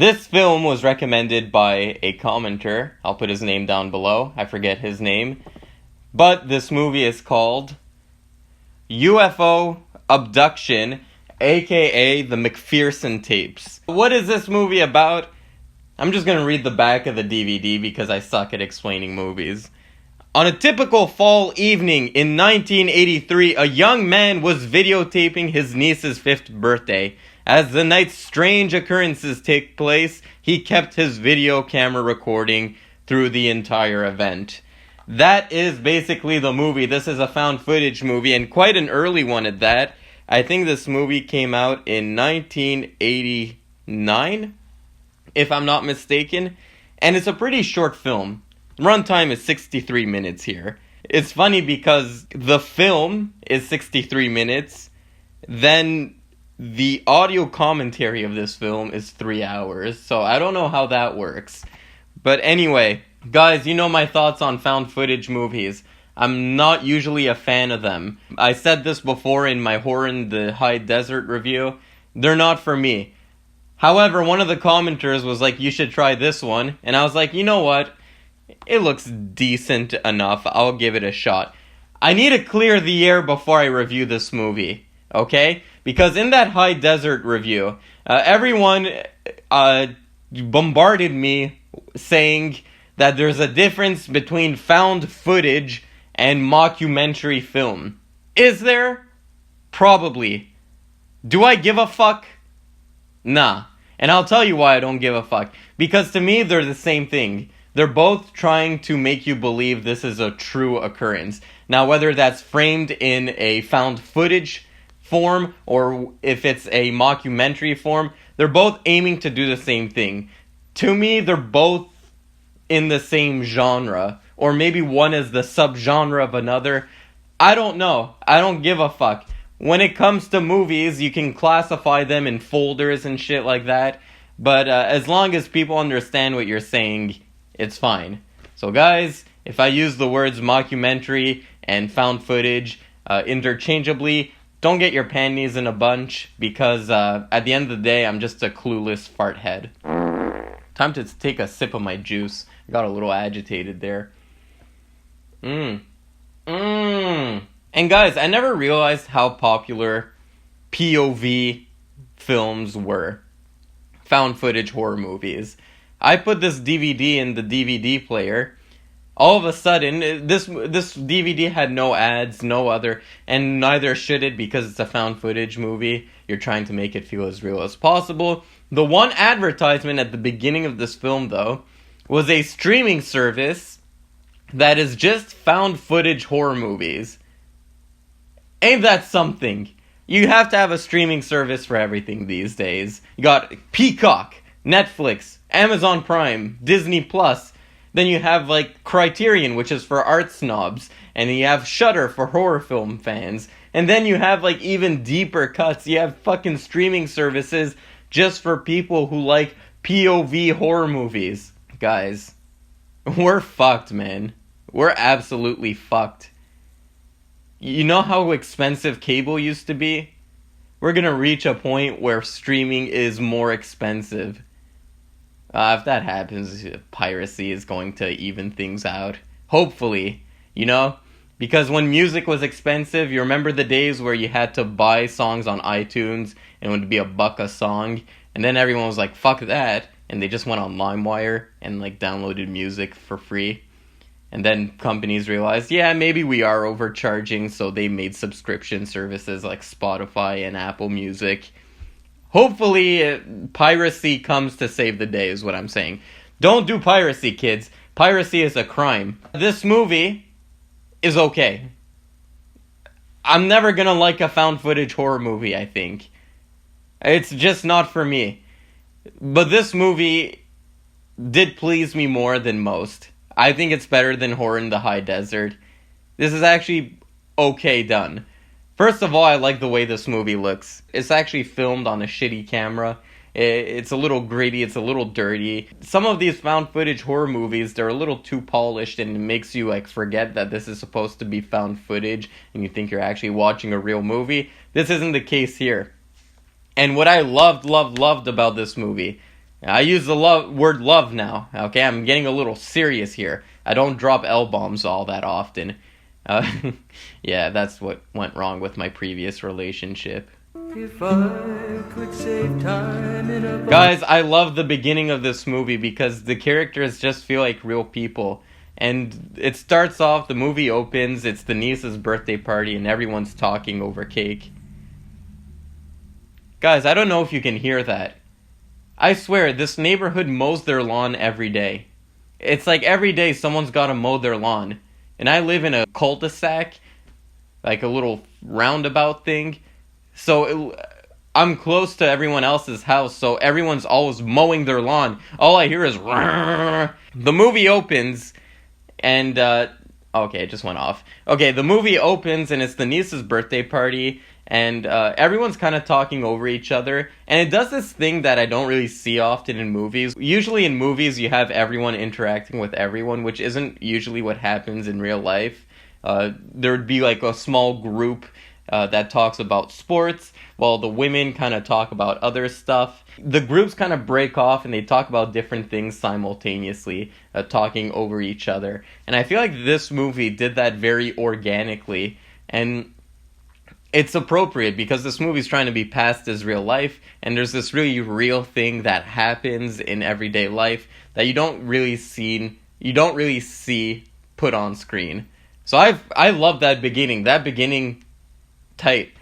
This film was recommended by a commenter. I'll put his name down below. I forget his name. But this movie is called U.F.O. Abduction, aka the McPherson tapes. What is this movie about? I'm just gonna read the back of the DVD because I suck at explaining movies. On a typical fall evening in 1983, a young man was videotaping his niece's 5th birthday. As the night's strange occurrences take place, he kept his video camera recording through the entire event. That is basically the movie. This is a found footage movie, and quite an early one at that. I think this movie came out in 1989, if I'm not mistaken, and it's a pretty short film. Runtime is 63 minutes here. It's funny because the film is 63 minutes, then the audio commentary of this film is 3 hours, so I don't know how that works. But anyway, guys, you know my thoughts on found footage movies. I'm not usually a fan of them. I said this before in my Horror in the High Desert review. They're not for me. However, one of the commenters was like, you should try this one. And I was like, you know what? It looks decent enough. I'll give it a shot. I need to clear the air before I review this movie. Okay? Because in that High Desert review, everyone bombarded me saying that there's a difference between found footage and mockumentary film. Is there? Probably. Do I give a fuck? Nah. And I'll tell you why I don't give a fuck. Because to me, they're the same thing. They're both trying to make you believe this is a true occurrence. Now, whether that's framed in a found footage form or if it's a mockumentary form, they're both aiming to do the same thing. To me, they're both in the same genre. Or maybe one is the subgenre of another. I don't know. I don't give a fuck. When it comes to movies, you can classify them in folders and shit like that. But as long as people understand what you're saying, it's fine. So guys, if I use the words mockumentary and found footage interchangeably, don't get your panties in a bunch, because at the end of the day, I'm just a clueless fart head. Time to take a sip of my juice. I got a little agitated there. And guys, I never realized how popular POV films were. Found footage horror movies. I put this DVD in the DVD player. All of a sudden, this DVD had no ads, no other, and neither should it because it's a found footage movie. You're trying to make it feel as real as possible. The one advertisement at the beginning of this film, though, was a streaming service that is just found footage horror movies. Ain't that something? You have to have a streaming service for everything these days. You got Peacock, Netflix, Amazon Prime, Disney Plus. Then you have like Criterion, which is for art snobs, and you have Shudder for horror film fans. And then you have like even deeper cuts. You have fucking streaming services just for people who like POV horror movies. Guys, we're fucked, man. We're absolutely fucked. You know how expensive cable used to be? We're gonna reach a point where streaming is more expensive. If that happens, piracy is going to even things out. Hopefully, you know? Because when music was expensive, you remember the days where you had to buy songs on iTunes and it would be $1 a song? And then everyone was like, fuck that. And they just went on LimeWire and like downloaded music for free. And then companies realized, yeah, maybe we are overcharging, so they made subscription services like Spotify and Apple Music. Hopefully, piracy comes to save the day, is what I'm saying. Don't do piracy, kids. Piracy is a crime. This movie is okay. I'm never gonna like a found footage horror movie, I think. It's just not for me. But this movie did please me more than most. I think it's better than Horror in the High Desert. This is actually okay done. First of all, I like the way this movie looks. It's actually filmed on a shitty camera. It's a little gritty, it's a little dirty. Some of these found footage horror movies, they're a little too polished and it makes you like forget that this is supposed to be found footage and you think you're actually watching a real movie. This isn't the case here. And what I loved about this movie, I use the word love now. Okay, I'm getting a little serious here. I don't drop L-bombs all that often. Uh, yeah, that's what went wrong with my previous relationship. If I could save time in a Guys, I love the beginning of this movie because the characters just feel like real people. And it starts off, the movie opens, it's the niece's birthday party, and everyone's talking over cake. Guys, I don't know if you can hear that. I swear, this neighborhood mows their lawn every day. It's like every day someone's gotta mow their lawn. And I live in a cul-de-sac, like a little roundabout thing. So I'm close to everyone else's house, so everyone's always mowing their lawn. All I hear is rrrr. The movie opens, and okay, it just went off. Okay, the movie opens, and it's the niece's birthday party, and everyone's kind of talking over each other, and it does this thing that I don't really see often in movies. Usually in movies, you have everyone interacting with everyone, which isn't usually what happens in real life. There would be like a small group that talks about sports, while the women kind of talk about other stuff. The groups kind of break off and they talk about different things simultaneously, talking over each other. And I feel like this movie did that very organically, and it's appropriate because this movie's trying to be passed as real life, and there's this really real thing that happens in everyday life that you don't really see put on screen. So I love that beginning. That beginning, tight.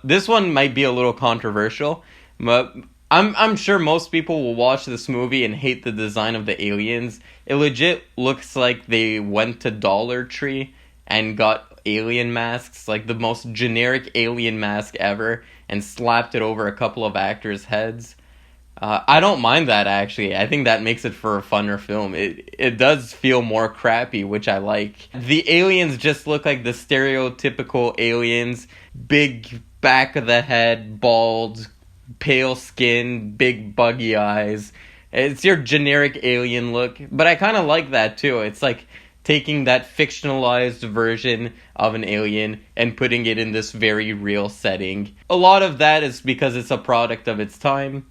This one might be a little controversial, but I'm sure most people will watch this movie and hate the design of the aliens. It legit looks like they went to Dollar Tree and got alien masks, like the most generic alien mask ever, and slapped it over a couple of actors' heads. I don't mind that, actually. I think that makes it for a funner film. It does feel more crappy, which I like. The aliens just look like the stereotypical aliens. Big back of the head, bald, pale skin, big buggy eyes. It's your generic alien look, but I kind of like that too. It's like taking that fictionalized version of an alien and putting it in this very real setting. A lot of that is because it's a product of its time.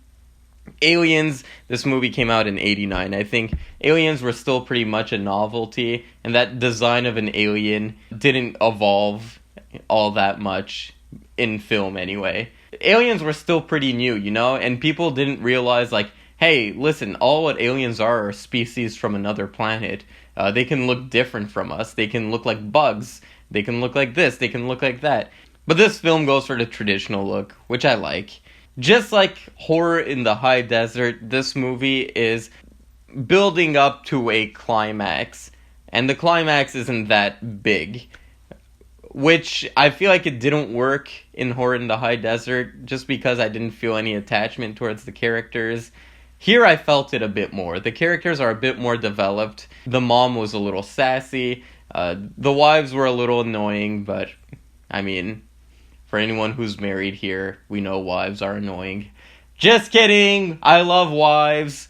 Aliens, this movie came out in 89. I think aliens were still pretty much a novelty, and that design of an alien didn't evolve all that much in film anyway. Aliens were still pretty new, you know, and people didn't realize, like, hey, listen, all what aliens are species from another planet. They can look different from us. They can look like bugs. They can look like this. They can look like that. But this film goes for the traditional look, which I like. Just like Horror in the High Desert, this movie is building up to a climax. And the climax isn't that big. Which I feel like it didn't work in Horror in the High Desert, just because I didn't feel any attachment towards the characters. Here I felt it a bit more. The characters are a bit more developed. The mom was a little sassy. The wives were a little annoying, but, I mean, for anyone who's married here, we know wives are annoying. Just kidding! I love wives!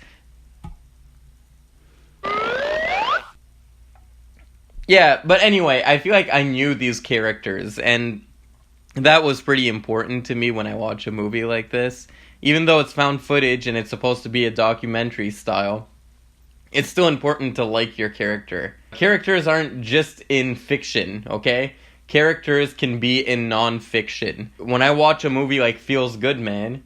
Yeah, but anyway, I feel like I knew these characters, and that was pretty important to me when I watch a movie like this. Even though it's found footage and it's supposed to be a documentary style, it's still important to like your character. Characters aren't just in fiction, okay? Characters can be in non-fiction. When I watch a movie like Feels Good Man,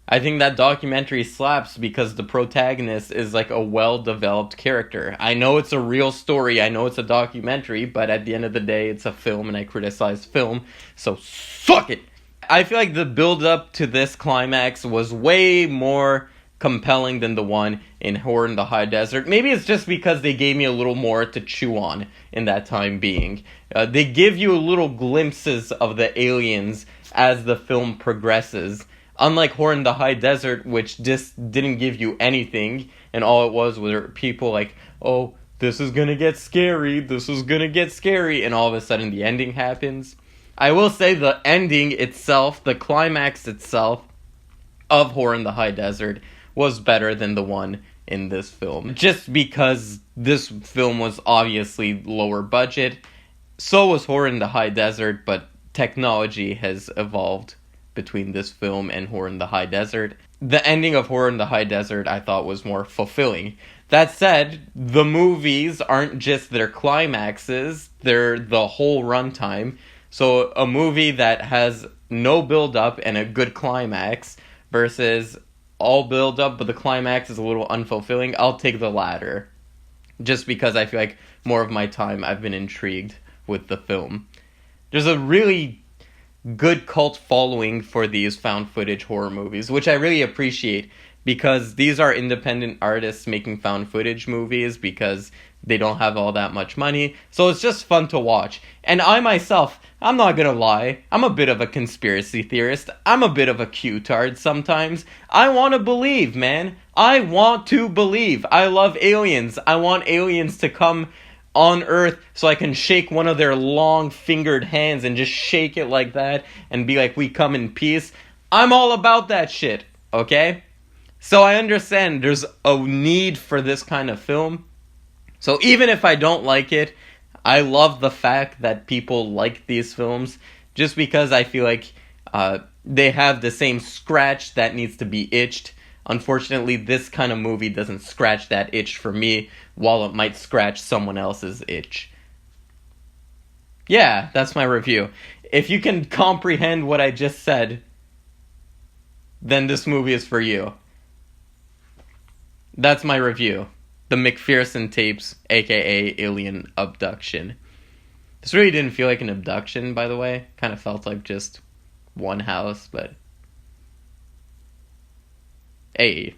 I think that documentary slaps because the protagonist is like a well-developed character. I know it's a real story, I know it's a documentary, but at the end of the day, it's a film and I criticize film, so suck it! I feel like the build-up to this climax was way more compelling than the one in Horror in the High Desert. Maybe it's just because they gave me a little more to chew on in that time being. They give you little glimpses of the aliens as the film progresses. Unlike Horror in the High Desert, which just didn't give you anything, and all it was were people like, oh, this is gonna get scary, this is gonna get scary, and all of a sudden the ending happens. I will say the ending itself, the climax itself of Horror in the High Desert was better than the one in this film. Just because this film was obviously lower budget, so was Horror in the High Desert, but technology has evolved between this film and Horror in the High Desert. the ending of Horror in the High Desert I thought was more fulfilling. That said, the movies aren't just their climaxes, they're the whole runtime. So a movie that has no build-up and a good climax versus all build-up but the climax is a little unfulfilling, I'll take the latter. Just because I feel like more of my time I've been intrigued with the film. There's a really good cult following for these found footage horror movies, which I really appreciate because these are independent artists making found footage movies because they don't have all that much money. So it's just fun to watch. And I myself, I'm not gonna lie, I'm a bit of a conspiracy theorist. I'm a bit of a Q-tard sometimes. I want to believe, man. I want to believe. I love aliens. I want aliens to come on Earth so I can shake one of their long-fingered hands and just shake it like that and be like, we come in peace. I'm all about that shit, okay? So I understand there's a need for this kind of film. So even if I don't like it, I love the fact that people like these films just because I feel like they have the same scratch that needs to be itched. Unfortunately, this kind of movie doesn't scratch that itch for me, while it might scratch someone else's itch. Yeah, that's my review. If you can comprehend what I just said, then this movie is for you. That's my review. The McPherson tapes, aka Alien Abduction. This really didn't feel like an abduction, by the way. Kind of felt like just one house, but... Hey.